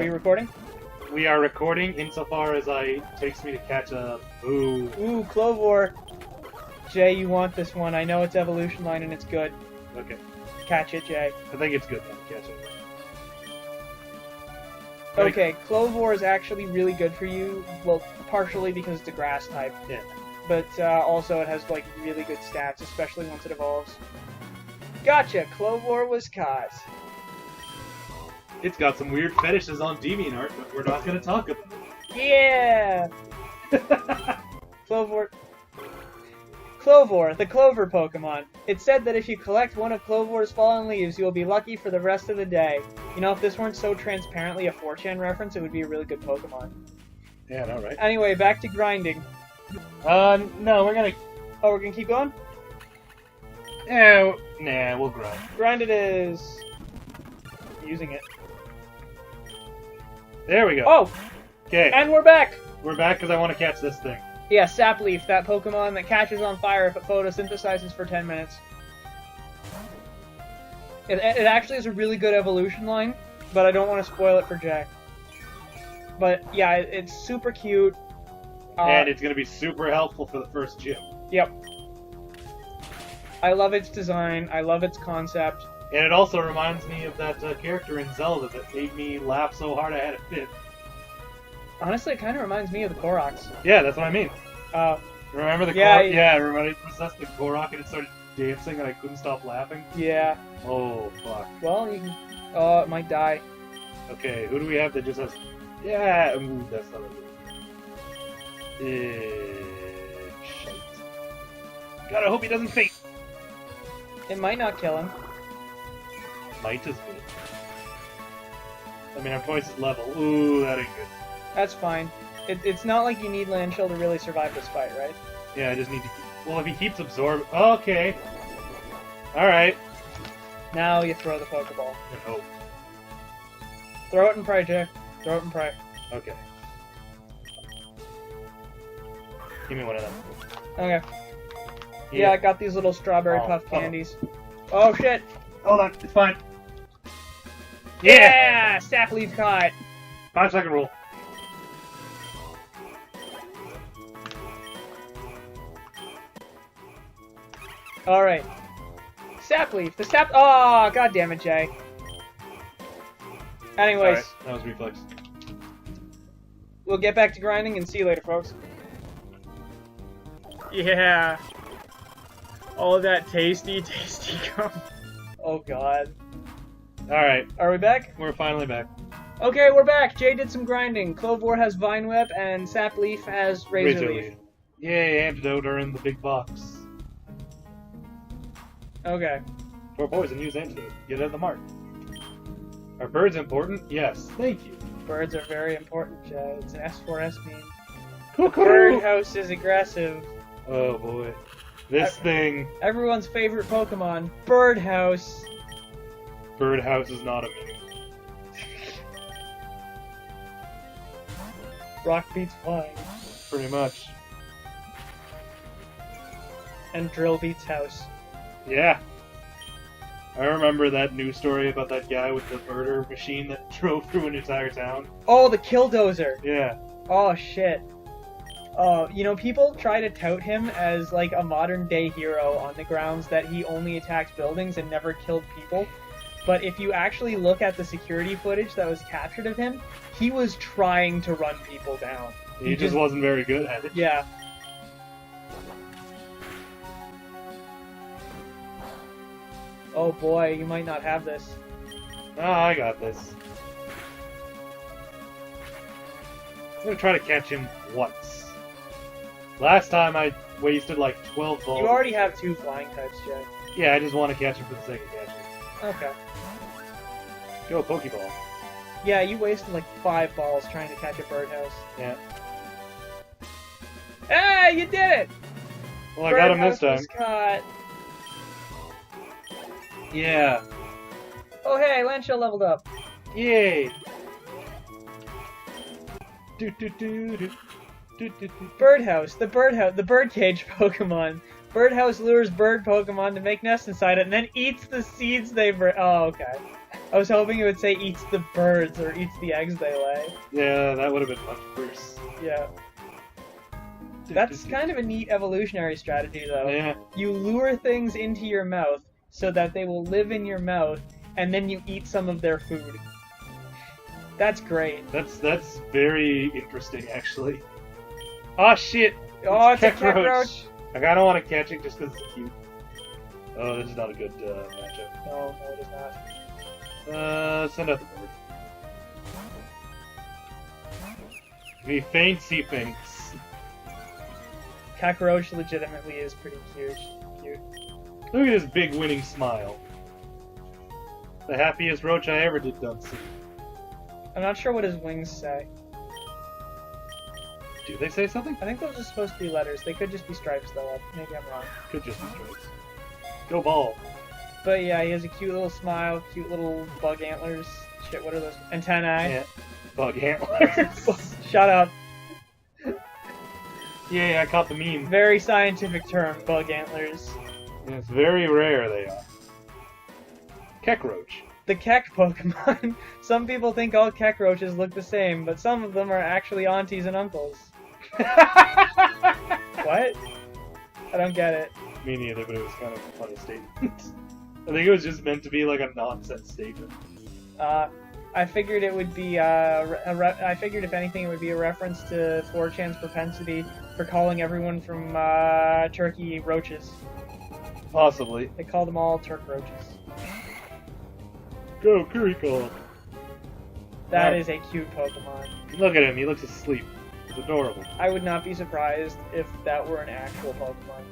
we recording? We are recording insofar as it takes me to catch a... Ooh. Ooh, Clover. Jay, you want this one. I know it's evolution line and it's good. Okay. Catch it, Jay. I think it's good then. Catch it. Okay, Clover is actually really good for you. Well, partially because it's a grass type. Yeah. But also it has, like, really good stats, especially once it evolves. Gotcha! Clover was caught. It's got some weird fetishes on DeviantArt, but we're not going to talk about it. Yeah! Clover, the Clover Pokemon. It said that if you collect one of Clover's fallen leaves, you will be lucky for the rest of the day. You know, if this weren't so transparently a 4chan reference, it would be a really good Pokemon. Yeah, no, right? Anyway, back to grinding. No, we're gonna... Oh, we're gonna keep going? Nah, we'll grind. Grind it is... using it. There we go. Oh! Okay. And we're back! We're back because I want to catch this thing. Yeah, Sapleaf, that Pokemon that catches on fire if it photosynthesizes for 10 minutes. It actually is a really good evolution line, but I don't want to spoil it for Jay. But yeah, it's super cute. And it's going to be super helpful for the first gym. Yep. I love its design, I love its concept. And it also reminds me of that character in Zelda that made me laugh so hard I had a fit. Honestly, it kind of reminds me of the Koroks. Yeah, that's what I mean. Remember the Korok? Yeah, remember I possessed the Korok and it started dancing and I couldn't stop laughing? Yeah. Oh, fuck. Well, you can... Oh, it might die. Okay, who do we have that just has... Yeah, ooh, that's not it. Shite. God, I hope he doesn't faint. It might not kill him. Might is good. I mean, I'm twice his level. Ooh, that ain't good. That's fine. It's not like you need Landchill to really survive this fight, right? Yeah, I just need to... Well, if he keeps absorbing... Okay. Alright. Now you throw the Pokeball. Oh. Throw it and pray, Jay. Throw it and pray. Okay. Give me one of them. Okay. Yeah, I got these little strawberry puff candies. Oh, shit! Hold on, it's fine. Yeah! Sapleaf caught! 5-second rule. Alright. Sapleaf! The sap- Oh, god damn it, Jay. Anyways. Sorry, that was reflex. We'll get back to grinding and see you later, folks. Yeah. All that tasty gum. Oh god. Alright. Are we back? We're finally back. Okay, we're back. Jay did some grinding. Clover has Vine Whip and Sapleaf has Razor Leaf. Yay, antidote are in the big box. Okay. For poison, use antidote. Get it at the mark. Are birds important? Yes. Thank you. Birds are very important, Jay. It's an S4S meme. Cuckoo! Birdhouse is aggressive. Oh boy. This thing... Everyone's favorite Pokemon. Birdhouse. Birdhouse is not a meme. Rock beats flying. Pretty much. And Drill beats house. Yeah. I remember that news story about that guy with the murder machine that drove through an entire town. Oh, the Killdozer! Yeah. Oh, shit. You know, people try to tout him as, like, a modern-day hero on the grounds that he only attacked buildings and never killed people. But if you actually look at the security footage that was captured of him, he was trying to run people down. He just wasn't very good at it. Yeah. Oh boy, you might not have this. Ah, I got this. I'm gonna try to catch him once. Last time I wasted like 12 balls. You already have 2 flying types, Jay. Yeah, I just want to catch him for the sake of catching. Okay. Go Pokeball. Yeah, you wasted like 5 balls trying to catch a Birdhouse. Yeah. Ah, you did it! Well, I got him this time. Was caught. Yeah. Oh hey, Landchill leveled up. Yay! Birdhouse, the birdcage Pokemon. Birdhouse lures bird Pokemon to make nests inside it and then eats the seeds they bring. Oh, okay. I was hoping it would say eats the birds or eats the eggs they lay. Yeah, that would have been much worse. Yeah. That's kind of a neat evolutionary strategy, though. Yeah. You lure things into your mouth so that they will live in your mouth, and then you eat some of their food. That's great. That's very interesting, actually. Oh shit! Oh, it's a cockroach! I kinda want to catch it just because it's cute. Oh, this is not a good matchup. No, it is not. Send out the bird. We fancy things. Cockroach legitimately is pretty cute. Look at his big winning smile. The happiest roach I ever did done see. I'm not sure what his wings say. Do they say something? I think those are supposed to be letters. They could just be stripes, though. Maybe I'm wrong. Could just be stripes. Go ball. But yeah, he has a cute little smile, cute little bug antlers. Shit, what are those? Antennae. Yeah. Bug antlers. Shut up. Yeah, I caught the meme. Very scientific term, bug antlers. It's very rare they are. Keckroach. The Keck Pokemon. Some people think all Keckroaches look the same, but some of them are actually aunties and uncles. What? I don't get it. Me neither, but it was kind of a funny statement. I think it was just meant to be like a nonsense statement. I figured it would be, I figured if anything it would be a reference to 4chan's propensity for calling everyone from, Turkey roaches. Possibly. They call them all Turk roaches. Go, Kuriko! That is a cute Pokemon. Look at him, he looks asleep. It's adorable. I would not be surprised if that were an actual Pokemon.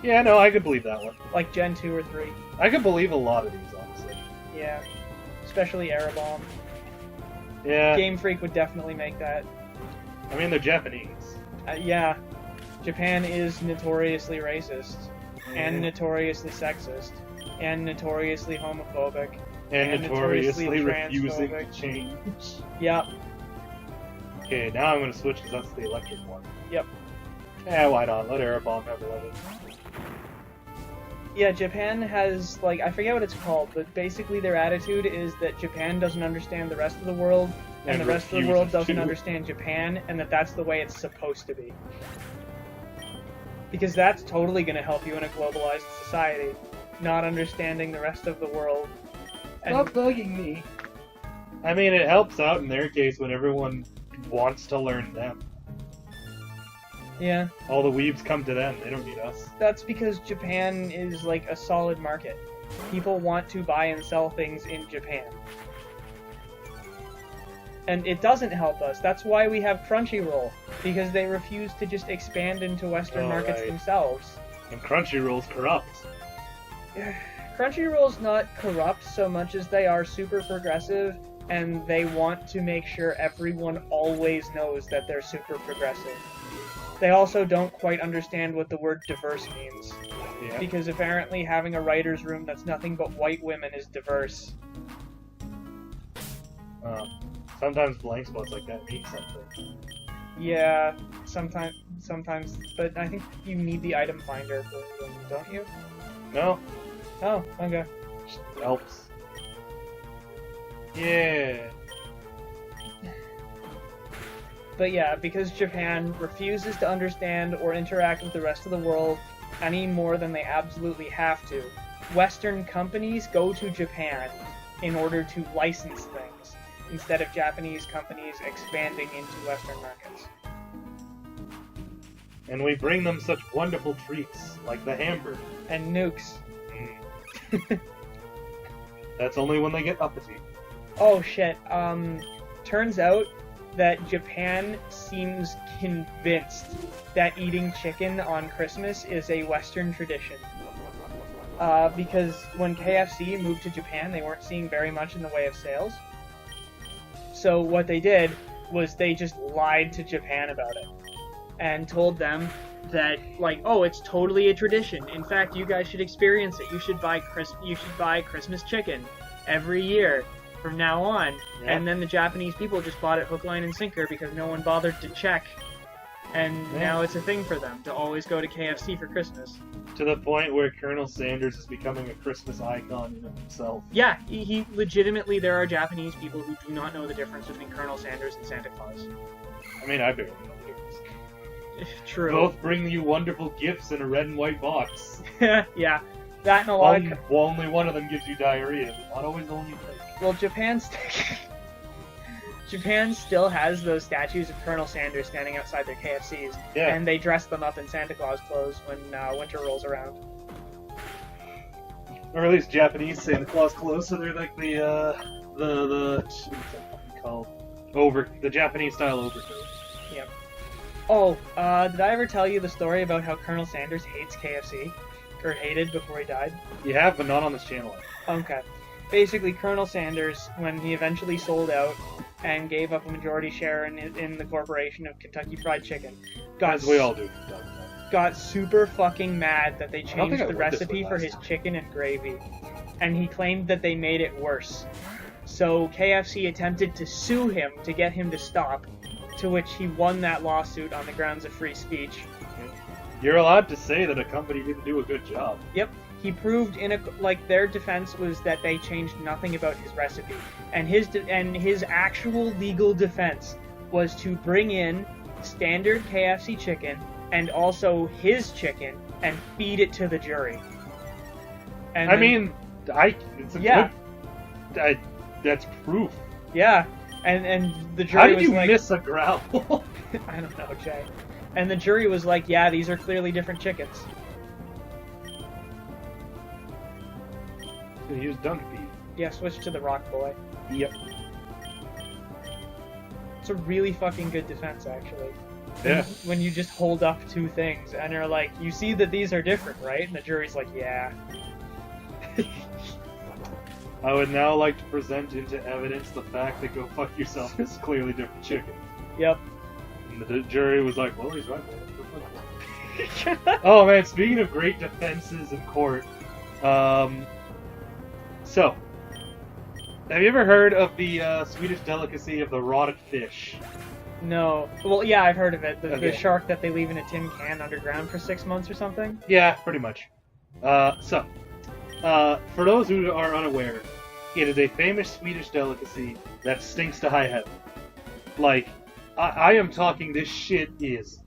Yeah, no, I could believe that one. Like Gen 2 or 3. I could believe a lot of these, honestly. Yeah. Especially Aerobomb. Yeah. Game Freak would definitely make that. I mean, they're Japanese. Yeah. Japan is notoriously racist. And notoriously sexist. And notoriously homophobic. And notoriously notoriously refusing to transphobic. change. Yep. Okay, now I'm gonna switch because that's the electric one. Yep. Yeah, why not? Let Aerobomb have it. Yeah, Japan has, like, I forget what it's called, but basically their attitude is that Japan doesn't understand the rest of the world, and the rest of the world doesn't understand Japan, and that's the way it's supposed to be. Because that's totally going to help you in a globalized society, not understanding the rest of the world. And Stop bugging me. I mean, it helps out in their case when everyone wants to learn them. yeah, All the weebs come to them, they don't need us. that's because Japan is, like, a solid market. People want to buy and sell things in Japan. And it doesn't help us. That's why we have Crunchyroll, because they refuse to just expand into Western markets themselves. And Crunchyroll's corrupt. Crunchyroll's not corrupt so much as they are super progressive, and they want to make sure everyone always knows that they're super progressive. They also don't quite understand what the word diverse means, Yeah. because apparently having a writer's room that's nothing but white women is diverse. Sometimes blank spots like that mean something. Yeah, sometimes, but I think you need the item finder for them, don't you? No? Oh, okay. Just helps. Yeah. But yeah, because Japan refuses to understand or interact with the rest of the world any more than they absolutely have to, Western companies go to Japan in order to license things, instead of Japanese companies expanding into Western markets. And we bring them such wonderful treats, like the hamburger. And nukes. That's only when they get uppity. Oh shit, turns out that Japan seems convinced that eating chicken on Christmas is a Western tradition. Because when KFC moved to Japan, they weren't seeing very much in the way of sales. So what they did was they just lied to Japan about it. And told them that, like, oh, it's totally a tradition. In fact, you guys should experience it. You should buy Christmas chicken every year from now on. Yeah. And then the Japanese people just bought it hook, line, and sinker because no one bothered to check. And now it's a thing for them to always go to KFC for Christmas. To the point where Colonel Sanders is becoming a Christmas icon in himself. Yeah, he legitimately, there are Japanese people who do not know the difference between Colonel Sanders and Santa Claus. I mean, I barely know the difference. True. Both bring you wonderful gifts in a red and white box. Yeah, that and a lot of... Only one of them gives you diarrhea, but not always the one you take. Well, Japan still has those statues of Colonel Sanders standing outside their KFCs, Yeah. and they dress them up in Santa Claus clothes when winter rolls around. Or at least Japanese Santa Claus clothes, so they're like the what's that called? The Japanese style overcoat. Yep. Oh, did I ever tell you the story about how Colonel Sanders hates KFC? Or hated before he died? You have, but not on this channel. Okay. Basically, Colonel Sanders, when he eventually sold out and gave up a majority share in the corporation of Kentucky Fried Chicken, As we all do. got super fucking mad that they don't changed think I the read this recipe one for last his time. chicken and gravy. And he claimed that they made it worse. So KFC attempted to sue him to get him to stop, to which he won that lawsuit on the grounds of free speech. You're allowed to say that a company didn't do a good job. Yep. He proved their defense was that they changed nothing about his recipe, and his actual legal defense was to bring in standard KFC chicken and also his chicken and feed it to the jury. And it's a Yeah. good. That's proof. yeah, and the jury How did was you like, miss a growl? I don't know, Jay. And the jury was like, yeah, these are clearly different chickens. He was done beef. Yeah, switch to the Rock Boy. Yep. It's a really fucking good defense, actually. Yeah. When you just hold up two things and are like, you see that these are different, right? And the jury's like, yeah. I would now like to present into evidence the fact that go fuck yourself is clearly different chicken. Yep. And the jury was like, well, he's right, man. Oh man, speaking of great defenses in court, so, have you ever heard of the Swedish delicacy of the rotted fish? No. Well, yeah, I've heard of it. The Okay. shark that they leave in a tin can underground for 6 months or something? Yeah, pretty much. For those who are unaware, it is a famous Swedish delicacy that stinks to high heaven. Like, I am talking, this shit is...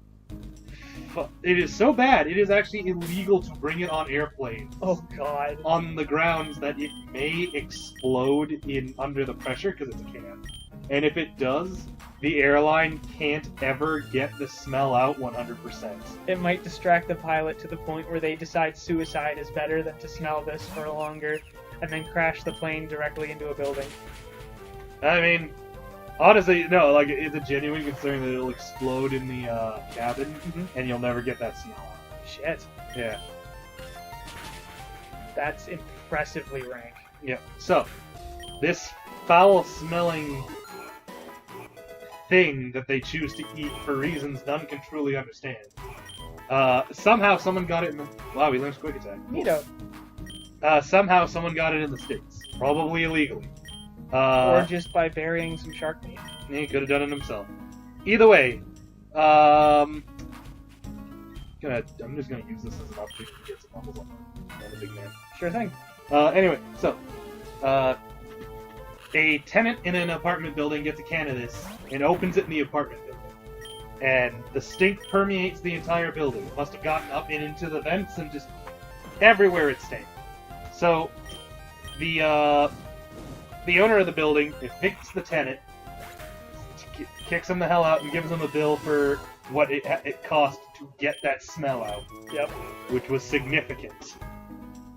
It is so bad, it is actually illegal to bring it on airplanes. Oh, God. On the grounds that it may explode under the pressure, because it's a can. And if it does, the airline can't ever get the smell out 100%. It might distract the pilot to the point where they decide suicide is better than to smell this for longer and then crash the plane directly into a building. I mean, honestly, no, like, it's a genuine concern that it'll explode in the cabin, and you'll never get that smell out. Shit. Yeah. That's impressively rank. Yeah. So, this foul-smelling thing that they choose to eat for reasons none can truly understand. Somehow someone got it in the... Wow, we learned Quick Attack. Neato. Somehow someone got it in the States. Probably illegally. Or just by burying some shark meat. He could have done it himself. Either way, I'm just gonna use this as an opportunity to get some bubbles on I'm a big man. Sure thing. Anyway, so, a tenant in an apartment building gets a can of this and opens it in the apartment building. And the stink permeates the entire building. It must have gotten up and into the vents and just everywhere it stank. So, the owner of the building evicts the tenant, kicks him the hell out, and gives him a bill for what it cost to get that smell out. Yep. Which was significant.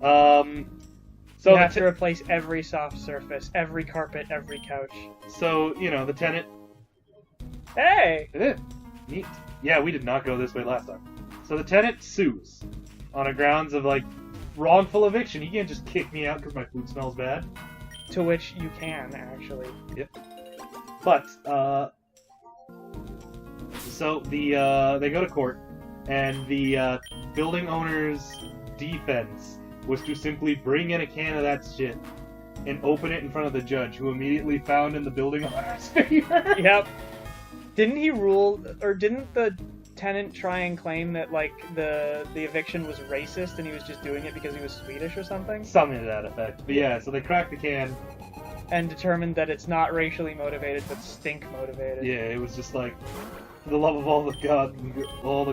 So you have to replace every soft surface, every carpet, every couch. So, the tenant... Hey! It is. Neat. Yeah, we did not go this way last time. So the tenant sues on a grounds of, wrongful eviction. You can't just kick me out because my food smells bad. To which you can, actually. Yep. But, so they go to court, and the building owner's defense was to simply bring in a can of that shit and open it in front of the judge, who immediately found in the building owner's favor. Yep. Didn't he rule, or didn't the tenant try and claim that like the eviction was racist and he was just doing it because he was Swedish or something? Something to that effect. But yeah, so they cracked the can. And determined that it's not racially motivated, but stink motivated. Yeah, it was just like, for the love of all the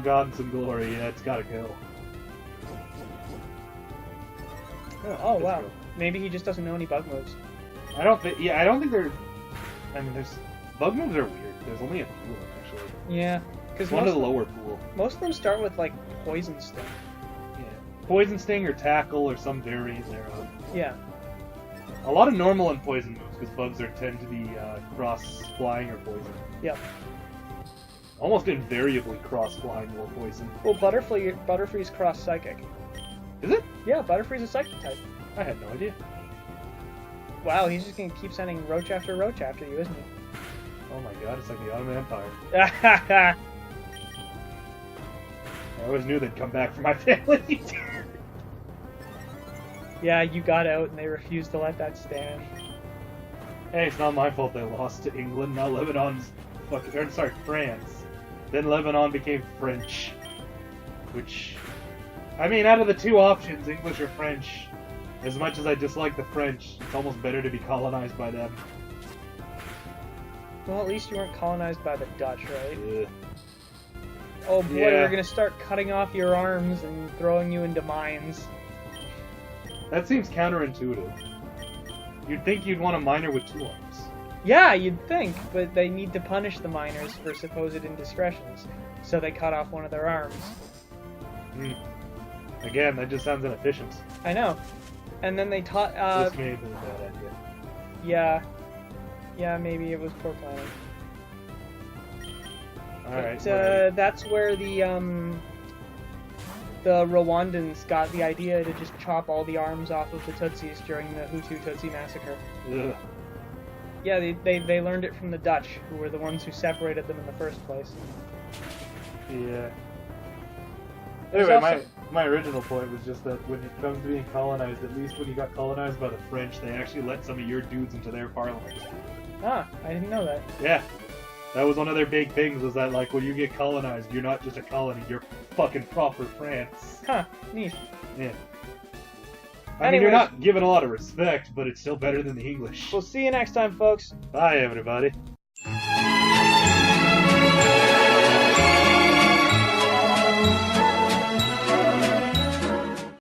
gods and glory, yeah, it's gotta go. Oh wow. Maybe he just doesn't know any bug moves. I don't think they're... I mean, bug moves are weird. There's only a few of them, actually. Yeah, because One of the lower pool. Most of them start with, like, Poison Sting. Yeah. Poison Sting or Tackle or some variant thereof. Yeah. A lot of normal and poison moves, because bugs tend to be cross-flying or poison. Yep. Almost invariably cross-flying or poison. Well, Butterfree's cross-psychic. Is it? Yeah, Butterfree's a psychic type. I had no idea. Wow, he's just gonna keep sending roach after you, isn't he? Oh my god, it's like the Ottoman Empire. I I always knew they'd come back for my family. Yeah, you got out and they refused to let that stand. Hey, it's not my fault they lost to England. Now Lebanon's France. Then Lebanon became French. Which, I mean, out of the two options, English or French, as much as I dislike the French, it's almost better to be colonized by them. Well, at least you weren't colonized by the Dutch, right? Ugh. Oh boy, Yeah. we're gonna start cutting off your arms and throwing you into mines. That seems counterintuitive. You'd think you'd want a miner with 2 arms. Yeah, you'd think, but they need to punish the miners for supposed indiscretions, so they cut off one of their arms. Again, that just sounds inefficient. I know. And then they taught, This may have been a bad idea. yeah. Yeah, maybe it was poor planning. Alright. But, that's where the Rwandans got the idea to just chop all the arms off of the Tutsis during the Hutu-Tutsi massacre. Ugh. Yeah, they learned it from the Dutch, who were the ones who separated them in the first place. Yeah. There's Anyway, also- my original point was just that when it comes to being colonized, at least when you got colonized by the French, they actually let some of your dudes into their parliament. Ah, I didn't know that. Yeah. That was one of their big things, was that, like, when you get colonized, you're not just a colony, you're fucking proper France. Huh, neat. Yeah. I mean, you're Anyways. not given a lot of respect, but it's still better than the English. We'll see you next time, folks. Bye, everybody.